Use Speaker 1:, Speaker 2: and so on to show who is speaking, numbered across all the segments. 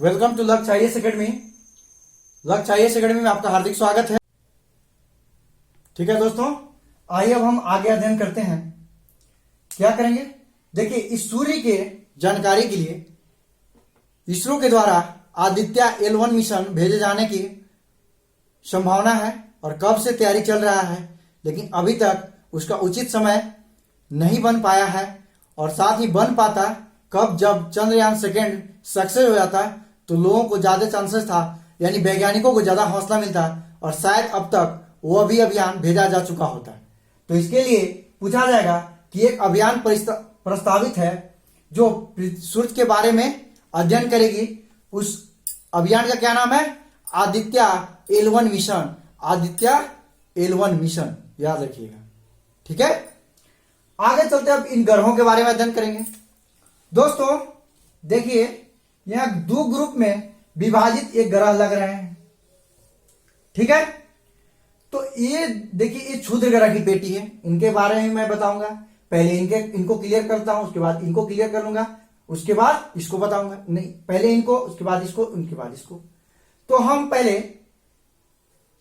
Speaker 1: Welcome to लक्ष्य IAS academy. लक्ष्य IAS academy में आपका हार्दिक स्वागत है। ठीक है दोस्तों, आइए अब हम आगे अध्ययन करते हैं। क्या करेंगे, देखिए इस सूर्य के जानकारी के लिए इसरो के द्वारा आदित्य L1 मिशन भेजे जाने की संभावना है और कब से तैयारी चल रहा है, लेकिन अभी तक उसका उचित समय नहीं बन पाया है। और साथ ही बन पाता कब, जब चंद्रयान सेकेंड सक्सेस हो जाता तो लोगों को ज्यादा चांसेस था, यानी वैज्ञानिकों को ज्यादा हौसला मिलता और शायद अब तक वह भी अभियान भेजा जा चुका होता। तो इसके लिए पूछा जाएगा कि एक अभियान प्रस्तावित है जो सूर्य के बारे में अध्ययन करेगी। उस अभियान का क्या नाम है? Aditya L1 mission. Aditya L1 mission, याद रखिएगा। ठीक है, आगे चलते अब इन ग्रहों के बारे में अध्ययन करेंगे। दोस्तों देखिए, यहां दो ग्रुप में विभाजित एक ग्रह लग रहे हैं। ठीक है, तो ये देखिए, ये क्षुद्र ग्रह की पेटी है। इनके बारे में मैं बताऊंगा। पहले इनको क्लियर करता हूं, उसके बाद इनको क्लियर कर लूंगा, उसके बाद इसको बताऊंगा। नहीं, पहले इनको, उसके बाद इसको, उनके बाद इसको। तो हम पहले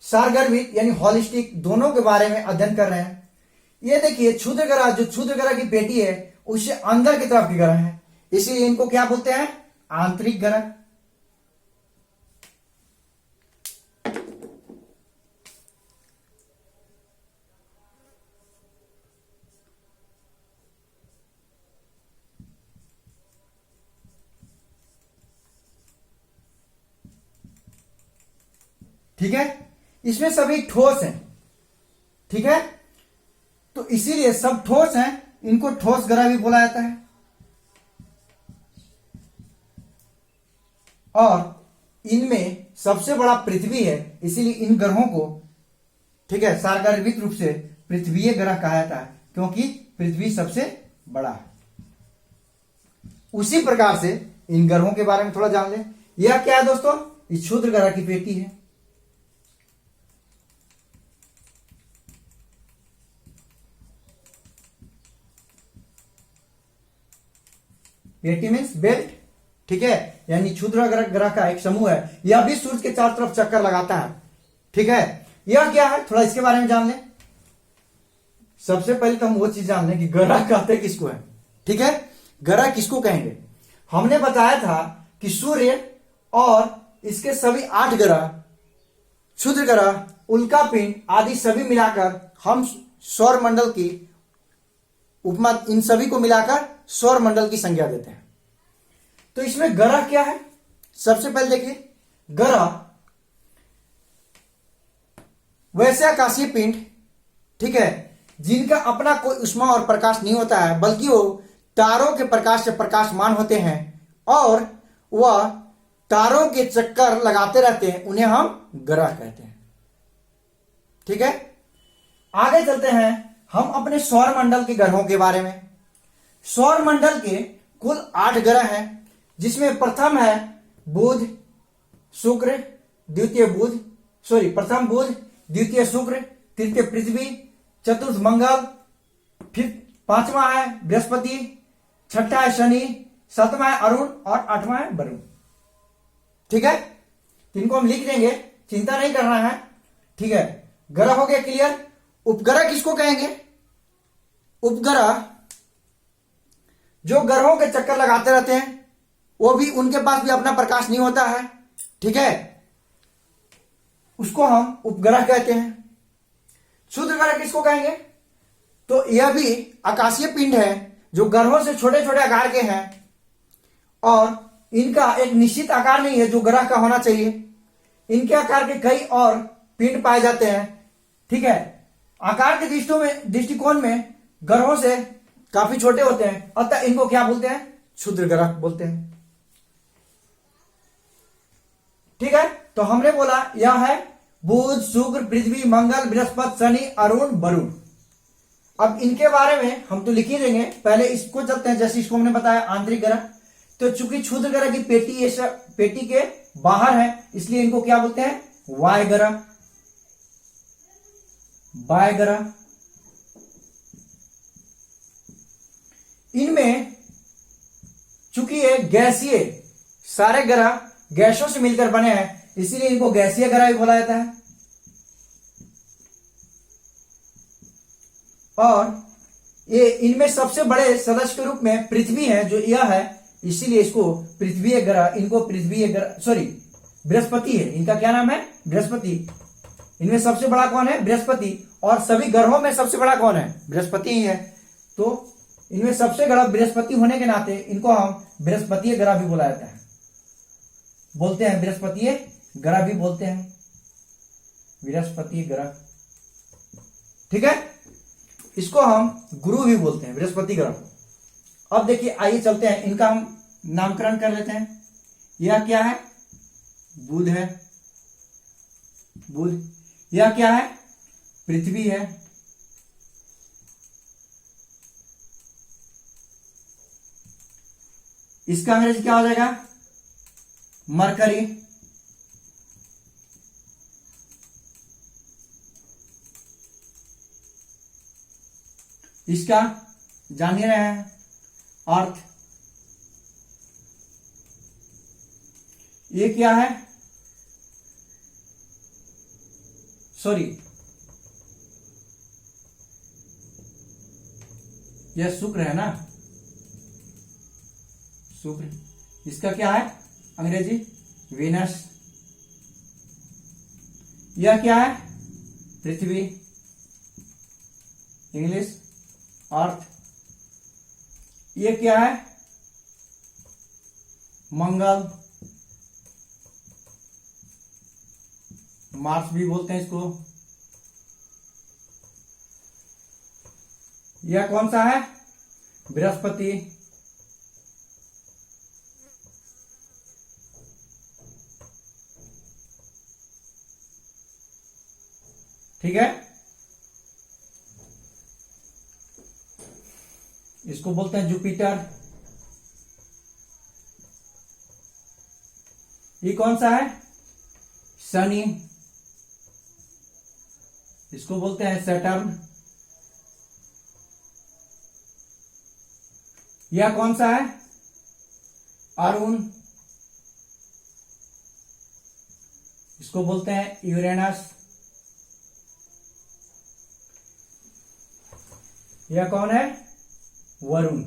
Speaker 1: सारगर्भित यानी हॉलिस्टिक दोनों के बारे में अध्ययन कर रहे हैं। ये देखिए क्षुद्र ग्रह, जो क्षुद्र ग्रह की पेटी है उससे अंदर की तरफ की ग्रह है, इसीलिए इनको क्या बोलते हैं? आंतरिक ग्रह। ठीक है, इसमें सभी ठोस हैं। ठीक है, तो इसीलिए सब ठोस हैं, इनको ठोस ग्रह भी बोला जाता है। और इनमें सबसे बड़ा पृथ्वी है, इसीलिए इन ग्रहों को, ठीक है, सारगर्भित रूप से पृथ्वीय ग्रह कहा जाता है, क्योंकि पृथ्वी सबसे बड़ा है। उसी प्रकार से इन ग्रहों के बारे में थोड़ा जान लें। यह क्या है दोस्तों? इस क्षुद्र ग्रह की पेटी है। पेटी मीन्स बेल्ट। ठीक है, यानी क्षुद्र ग्रह का एक समूह है। यह भी सूर्य के चारों तरफ चक्कर लगाता है। ठीक है, यह क्या है, थोड़ा इसके बारे में जान लें। सबसे पहले तो हम वो चीज जान लें कि ग्रह कहते किसको है। ठीक है, ग्रह किसको कहेंगे? हमने बताया था कि सूर्य और इसके सभी 8 ग्रह, क्षुद्र ग्रह, उल्कापिंड आदि सभी मिलाकर हम सौर मंडल की उपमा, इन सभी को मिलाकर सौर मंडल की संज्ञा देते हैं। तो इसमें ग्रह क्या है? सबसे पहले देखिए, ग्रह वैसे आकाशीय पिंड, ठीक है, जिनका अपना कोई ऊष्मा और प्रकाश नहीं होता है, बल्कि वो तारों के प्रकाश से प्रकाशमान होते हैं और वह तारों के चक्कर लगाते रहते हैं, उन्हें हम ग्रह कहते हैं। ठीक है, आगे चलते हैं हम अपने सौर मंडल के ग्रहों के बारे में। सौर मंडल के कुल 8 ग्रह हैं, जिसमें प्रथम है बुध, शुक्र, प्रथम बुध, द्वितीय शुक्र, तृतीय पृथ्वी, चतुर्थ मंगल, फिर 5वां है बृहस्पति, 6ठा है शनि, 7वां है अरुण और 8वां है वरुण। ठीक है, इनको हम लिख देंगे, चिंता नहीं करना है। ठीक है, ग्रह हो गया क्लियर। उपग्रह किसको कहेंगे? उपग्रह जो ग्रहों के चक्कर लगाते रहते हैं, वो भी, उनके पास भी अपना प्रकाश नहीं होता है। ठीक है, उसको हम उपग्रह कहते हैं। क्षुद्र ग्रह किसको कहेंगे? तो यह भी आकाशीय पिंड है जो ग्रहों से छोटे छोटे आकार के हैं और इनका एक निश्चित आकार नहीं है जो ग्रह का होना चाहिए। इनके आकार के कई और पिंड पाए जाते हैं। ठीक है, आकार के दृष्टिकोण में ग्रहों से काफी छोटे होते हैं, अतः इनको क्या बोलते हैं? क्षुद्र ग्रह बोलते हैं। ठीक है, तो हमने बोला यह है बुध, शुक्र, पृथ्वी, मंगल, बृहस्पति, शनि, अरुण, वरुण। अब इनके बारे में हम तो लिख ही देंगे, पहले इसको चलते हैं। जैसे इसको हमने बताया आंतरिक ग्रह, तो चूंकि क्षुद्र ग्रह की पेटी ये पेटी के बाहर है, इसलिए इनको क्या बोलते हैं? वाय ग्रह। वाय ग्रह। इनमें चूंकि ये गैसीय, सारे ग्रह गैसों से मिलकर बने हैं, इसीलिए इनको गैसीय ग्रह भी बोला जाता है। और ये इनमें सबसे बड़े सदस्य के रूप में पृथ्वी है, जो यह है, इसीलिए इसको पृथ्वी ग्रह, इनको पृथ्वी ग्रह, सॉरी बृहस्पति है, इनका क्या नाम है, बृहस्पति। इनमें सबसे बड़ा कौन है, बृहस्पति। और सभी ग्रहों में सबसे बड़ा कौन है, बृहस्पति ही है। तो इनमें सबसे बड़ा बृहस्पति होने के नाते इनको हम बृहस्पति ग्रह भी बोला जाता है, बोलते हैं बृहस्पति ग्रह भी बोलते हैं, बृहस्पति ग्रह। ठीक है, इसको हम गुरु भी बोलते हैं, बृहस्पति ग्रह को। अब देखिए, आइए चलते हैं, इनका हम नामकरण कर लेते हैं। यह क्या है, बुध है, बुध। यह क्या है, पृथ्वी है। इसका अंग्रेजी क्या हो जाएगा, मरकरी। इसका जान ही रहे हैं, अर्थ। ये क्या है, सॉरी यह शुक्र है ना, शुक्र। इसका क्या है, अंग्रेजी वीनस। यह क्या है, पृथ्वी, इंग्लिश अर्थ। ये क्या है, मंगल, मार्स भी बोलते हैं इसको। यह कौन सा है, बृहस्पति। ठीक है, इसको बोलते हैं जुपिटर। ये कौन सा है, शनि। इसको बोलते हैं सैटर्न। यह कौन सा है, अरुण। इसको बोलते हैं यूरेनस। यह कौन है, वरुण।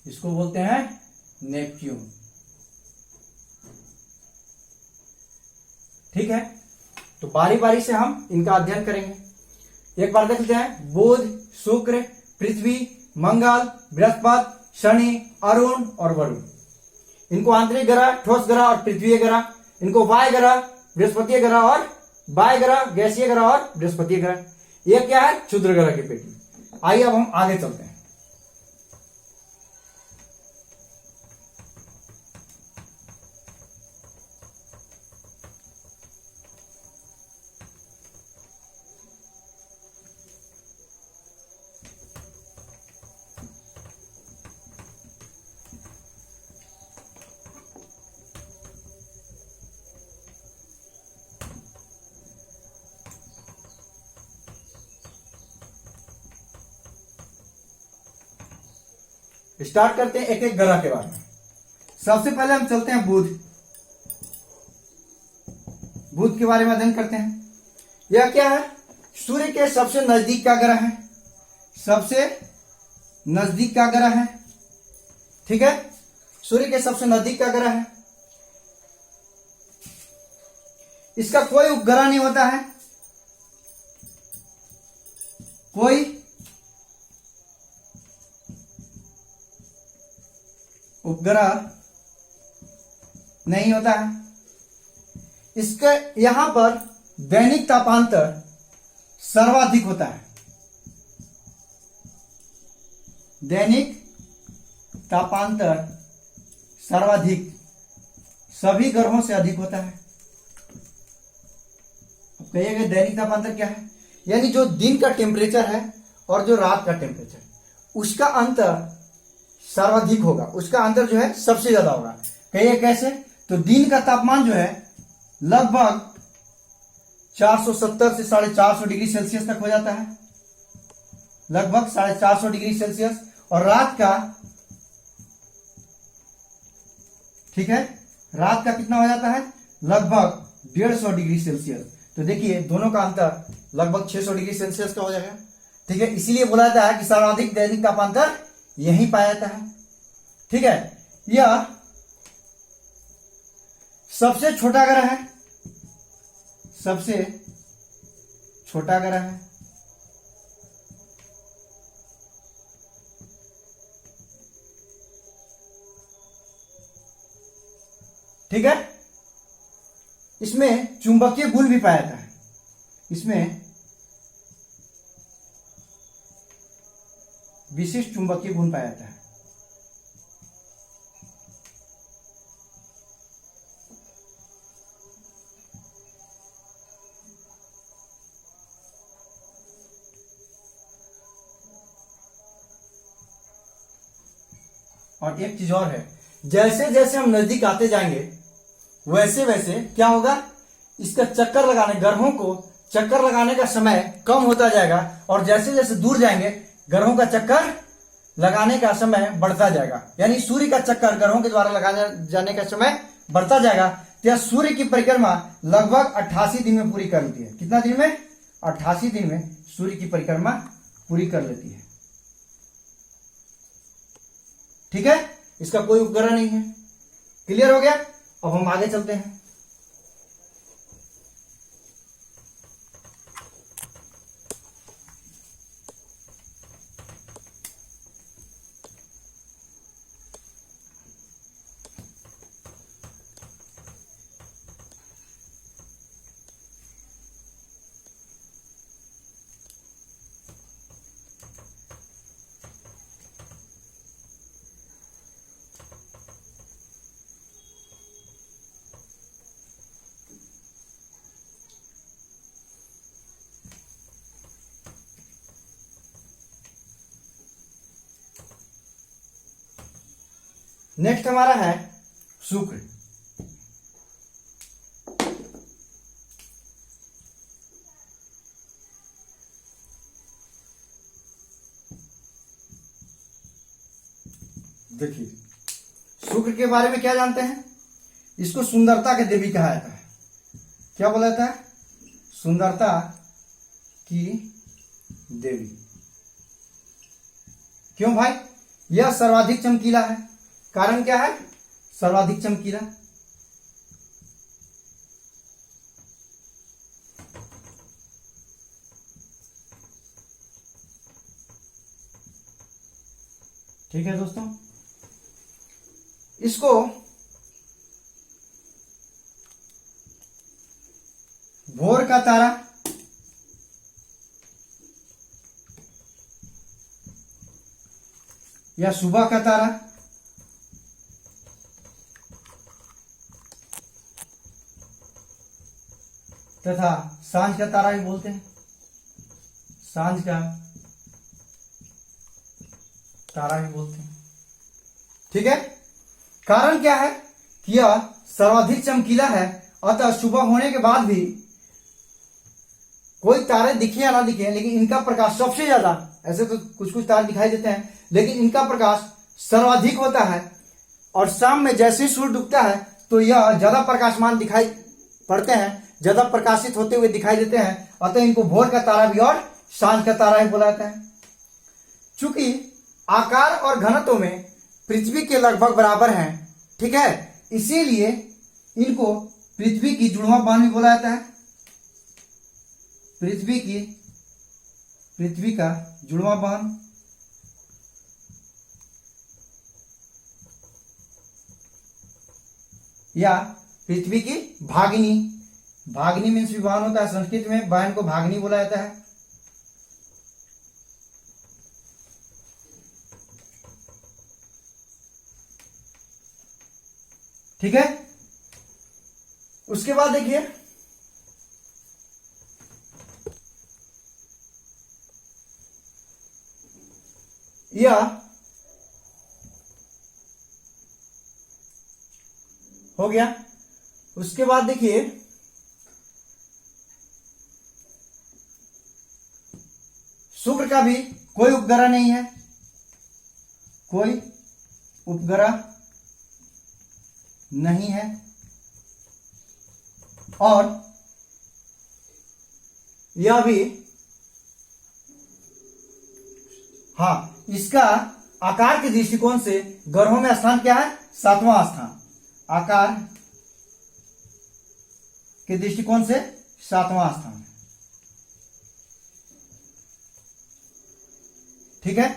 Speaker 1: इसको बोलते हैं नेपच्यून। ठीक है, तो बारी बारी से हम इनका अध्ययन करेंगे। एक बार देख लेते हैं, बुध, शुक्र, पृथ्वी, मंगल, बृहस्पति, शनि, अरुण और वरुण। इनको आंतरिक ग्रह, ठोस ग्रह और पृथ्वी ग्रह। इनको वाय ग्रह, बृहस्पति ग्रह और वाय ग्रह, गैसीय ग्रह और बृहस्पति ग्रह। ये क्या है, क्षुद्र ग्रह की पेटी। आइए अब हम आगे चलते हैं। स्टार्ट करते हैं एक एक ग्रह के बारे में। सबसे पहले हम चलते हैं बुध। बुध के बारे में अध्ययन करते हैं। यह क्या है, सूर्य के सबसे नजदीक का ग्रह है, सबसे नजदीक का ग्रह है। ठीक है, सूर्य के सबसे नजदीक का ग्रह है। इसका कोई उपग्रह नहीं होता है, कोई उपग्रह नहीं होता है। इसके यहां पर दैनिक तापांतर सर्वाधिक होता है। दैनिक तापांतर सर्वाधिक सभी ग्रहों से अधिक होता है। अब कहिएगा दैनिक तापांतर क्या है, यानी जो दिन का टेम्परेचर है और जो रात का टेम्परेचर, उसका अंतर सर्वाधिक होगा, उसका अंतर जो है सबसे ज्यादा होगा। कहिए कैसे, तो दिन का तापमान जो है लगभग 470 से 450 डिग्री सेल्सियस तक हो जाता है, लगभग 450 डिग्री सेल्सियस। और रात का ठीक है। रात का कितना हो जाता है, लगभग 150 डिग्री सेल्सियस। तो देखिए दोनों का अंतर लगभग 600 डिग्री सेल्सियस का हो जाएगा। ठीक है, इसीलिए बोला जाता है कि सर्वाधिक दैनिक तापांतर यहीं पाया जाता है। ठीक है, यह सबसे छोटा ग्रह है, सबसे छोटा ग्रह है। ठीक है, इसमें चुंबकीय गुण भी पाया जाता है, इसमें विशिष्ट चुंबकीय गुण पाया जाता है। और एक चीज और है, जैसे जैसे हम नजदीक आते जाएंगे वैसे वैसे क्या होगा, इसका चक्कर लगाने, ग्रहों को चक्कर लगाने का समय कम होता जाएगा, और जैसे जैसे दूर जाएंगे ग्रहों का चक्कर लगाने का समय बढ़ता जाएगा। यानी सूर्य का चक्कर ग्रहों के द्वारा लगाने जाने का समय बढ़ता जाएगा। तो यह सूर्य की परिक्रमा लगभग 88 दिन में पूरी कर लेती है। कितना दिन में, 88 दिन में सूर्य की परिक्रमा पूरी कर लेती है। ठीक है, इसका कोई उपग्रह नहीं है। क्लियर हो गया। अब हम आगे चलते हैं। नेक्स्ट हमारा है शुक्र। देखिए शुक्र के बारे में क्या जानते हैं, इसको सुंदरता की देवी कहा जाता है। क्या बोला जाता है, सुंदरता की देवी। क्यों भाई, यह सर्वाधिक चमकीला है। कारण क्या है, सर्वाधिक चमकीला। ठीक है दोस्तों, इसको भोर का तारा, या सुबह का तारा, तथा सांझ का तारा भी बोलते हैं। सांझ का तारा भी बोलते हैं। ठीक है, कारण क्या है कि यह सर्वाधिक चमकीला है, अतः सुबह होने के बाद भी कोई तारे दिखे या ना दिखे, लेकिन इनका प्रकाश सबसे ज्यादा, ऐसे तो कुछ कुछ तारे दिखाई देते हैं, लेकिन इनका प्रकाश सर्वाधिक होता है। और शाम में जैसे ही सूर्य डूबता है तो यह ज्यादा प्रकाशमान दिखाई पड़ते हैं, ज्यादा प्रकाशित होते हुए दिखाई देते हैं, अतः इनको भोर का तारा भी और सांझ का तारा भी बोला जाता है। चूंकि आकार और घनत्व में पृथ्वी के लगभग बराबर हैं, ठीक है, इसीलिए इनको पृथ्वी की जुड़वां बहन भी बोला जाता है। पृथ्वी का जुड़वां बहन, या पृथ्वी की भागिनी। भागिनी मीन्स विवाहन होता है, संस्कृत में बहन को भागिनी बोला जाता है। ठीक है, उसके बाद देखिए यह हो गया। उसके बाद देखिए शुक्र का भी कोई उपग्रह नहीं है, कोई उपग्रह नहीं है, और यह भी, हाँ, इसका आकार के दृष्टिकोण से ग्रहों में स्थान क्या है? 7वां स्थान। आकार के दृष्टिकोण से 7वां स्थान। ठीक है,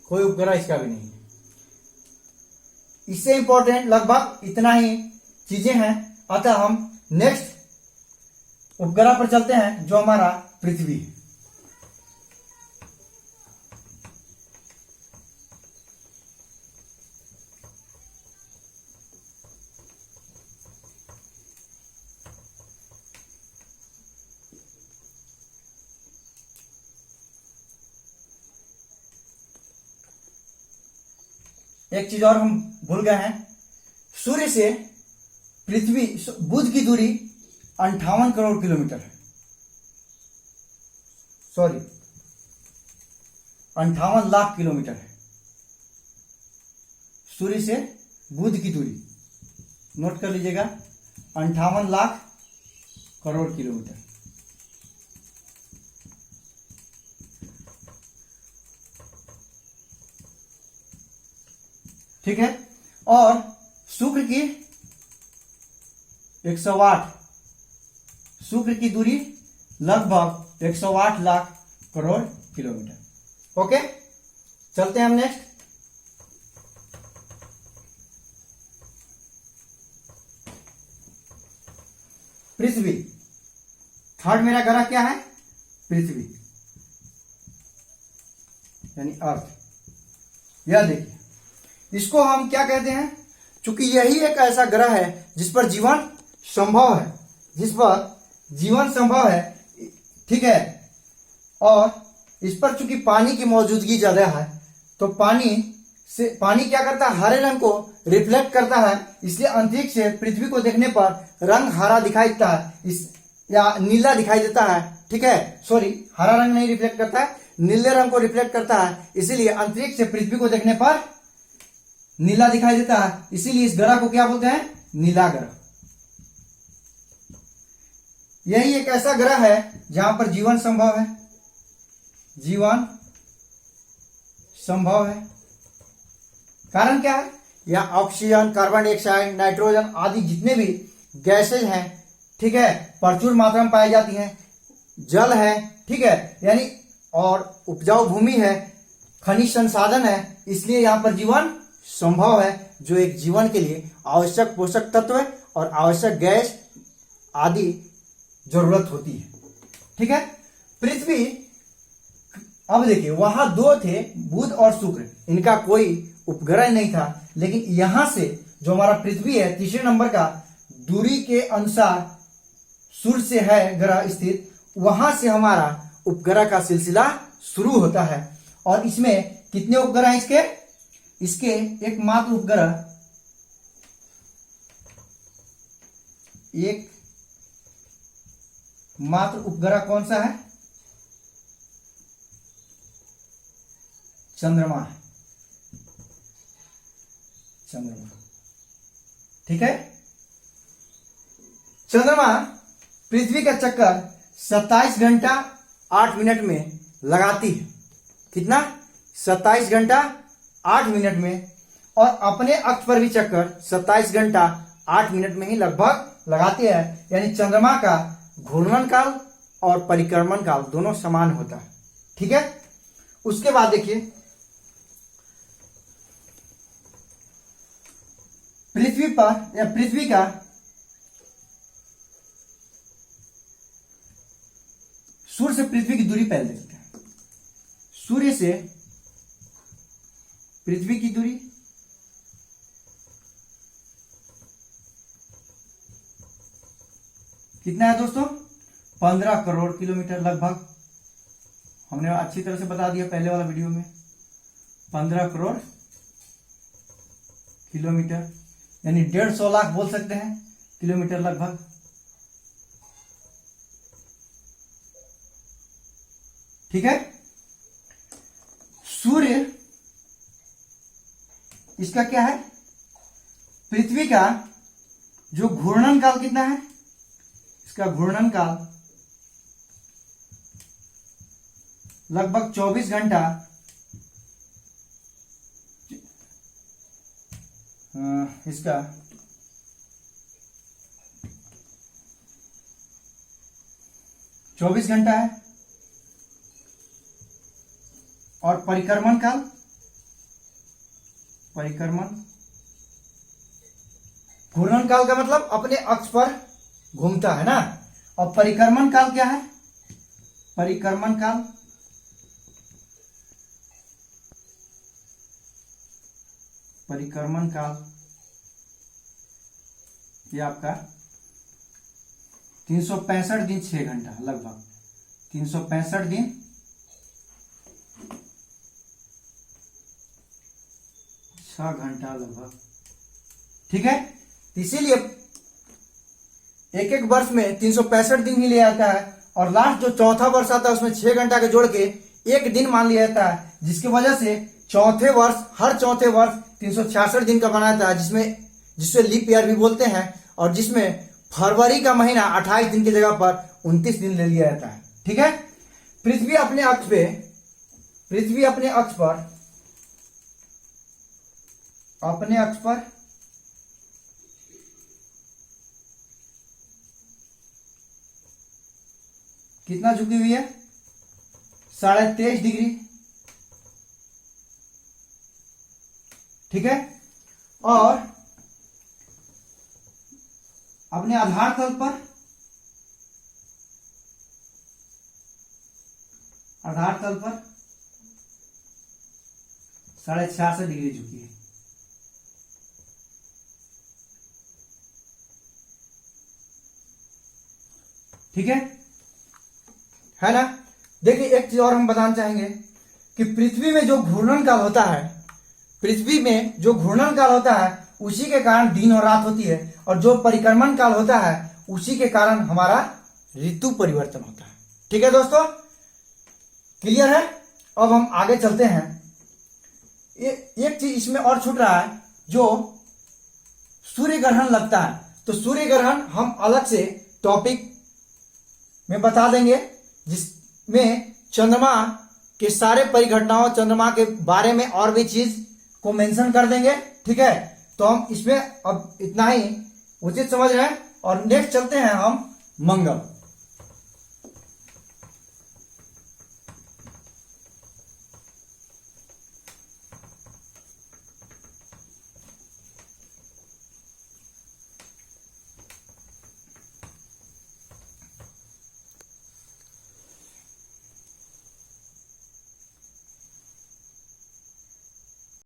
Speaker 1: कोई उपग्रह इसका भी नहीं है। इससे इंपॉर्टेंट लगभग इतना ही चीजें हैं। अतः हम नेक्स्ट उपग्रह पर चलते हैं, जो हमारा पृथ्वी है। एक चीज और हम भूल गए हैं, सूर्य से पृथ्वी बुध की दूरी 58 करोड़ किलोमीटर है। सॉरी, 58 लाख किलोमीटर है सूर्य से बुध की दूरी। नोट कर लीजिएगा, 58 लाख करोड़ किलोमीटर। ठीक है, और शुक्र की 108, शुक्र की दूरी लगभग 108 लाख करोड़ किलोमीटर। ओके, चलते हैं हम नेक्स्ट। पृथ्वी, थर्ड मेरा ग्रह क्या है? पृथ्वी यानी अर्थ। यह देखिए, इसको हम क्या कहते हैं? चूंकि यही एक ऐसा ग्रह है जिस पर जीवन संभव है, जिस पर जीवन संभव है। ठीक है, और इस पर चूंकि पानी की मौजूदगी ज्यादा है, तो पानी क्या करता है? हरे रंग को रिफ्लेक्ट करता है। इसलिए अंतरिक्ष से पृथ्वी को देखने पर रंग हरा दिखाई देता है, या नीला दिखाई देता है। ठीक है, सॉरी, हरा रंग नहीं रिफ्लेक्ट करता है, नीले रंग को रिफ्लेक्ट करता है। इसीलिए अंतरिक्ष से पृथ्वी को देखने पर नीला दिखाई देता है। इसीलिए इस ग्रह को क्या बोलते हैं? नीला ग्रह। यही एक ऐसा ग्रह है जहां पर जीवन संभव है, जीवन संभव है। कारण क्या है? यह ऑक्सीजन, कार्बन डाइऑक्साइड, नाइट्रोजन आदि जितने भी गैसेज हैं, ठीक है, प्रचुर मात्रा में पाई जाती हैं। जल है, ठीक है, यानी और उपजाऊ भूमि है, खनिज संसाधन है। इसलिए यहां पर जीवन संभव है, जो एक जीवन के लिए आवश्यक पोषक तत्व और आवश्यक गैस आदि जरूरत होती है। ठीक है, पृथ्वी, अब देखिए, वहां दो थे, बुध और शुक्र, इनका कोई उपग्रह नहीं था। लेकिन यहां से जो हमारा पृथ्वी है, तीसरे नंबर का, दूरी के अनुसार सूर्य से है ग्रह स्थित, वहां से हमारा उपग्रह का सिलसिला शुरू होता है। और इसमें कितने उपग्रह हैं? इसके एकमात्र उपग्रह, एक मात्र उपग्रह कौन सा है? चंद्रमा है, चंद्रमा। ठीक है, चंद्रमा पृथ्वी का चक्कर 27 घंटा 8 मिनट में लगाती है। कितना? 27 घंटा 8 मिनट में। और अपने अक्ष पर भी चक्कर 27 घंटा 8 मिनट में ही लगभग लगाती है। यानी चंद्रमा का घूर्णन काल और परिक्रमण काल दोनों समान होता है। ठीक है, उसके बाद देखिए, पृथ्वी पर या पृथ्वी का सूर्य से पृथ्वी की दूरी पहले देखते हैं। सूर्य से पृथ्वी की दूरी कितना है दोस्तों? 15 करोड़ किलोमीटर लगभग। हमने अच्छी तरह से बता दिया पहले वाला वीडियो में। 15 करोड़ किलोमीटर यानी 150 लाख बोल सकते हैं किलोमीटर लगभग। ठीक है, सूर्य इसका क्या है? पृथ्वी का जो घूर्णन काल कितना है, इसका घूर्णन काल लगभग 24 घंटा इसका 24 घंटा है। और परिक्रमण काल, घूर्णन काल का मतलब अपने अक्ष पर घूमता है ना। और परिक्रमण काल क्या है, परिक्रमण काल ये आपका 365 दिन 6 घंटा, लगभग 365 दिन 6 घंटा लगभग। ठीक है, इसीलिए एक एक वर्ष में 365 दिन ही लिया जाता है, और लास्ट जो चौथा वर्ष आता है उसमें 6 घंटा के जोड़ के एक दिन मान लिया जाता है, जिसकी वजह से हर चौथे वर्ष 366 दिन का बनाता है, जिसमें लीप ईयर भी बोलते हैं, और जिसमें फरवरी का महीना 28 दिन की जगह पर 29 दिन ले लिया जाता है। ठीक है, पृथ्वी अपने अक्ष पर कितना झुकी हुई है, 23.5 डिग्री। ठीक है, और अपने आधार तल पर 66.5 डिग्री झुकी है। ठीक है ना। देखिए एक चीज और हम बताना चाहेंगे कि पृथ्वी में जो घूर्णन काल होता है उसी के कारण दिन और रात होती है, और जो परिक्रमण काल होता है उसी के कारण हमारा ऋतु परिवर्तन होता है। ठीक है दोस्तों, क्लियर है। अब हम आगे चलते हैं। एक चीज इसमें और छूट रहा है, जो सूर्य ग्रहण लगता है, तो सूर्य ग्रहण हम अलग से टॉपिक में बता देंगे, जिसमें चंद्रमा के सारे परिघटनाओं, चंद्रमा के बारे में और भी चीज को मेंशन कर देंगे। ठीक है, तो हम इसमें अब इतना ही उचित समझ रहे हैं, और नेक्स्ट चलते हैं हम मंगल।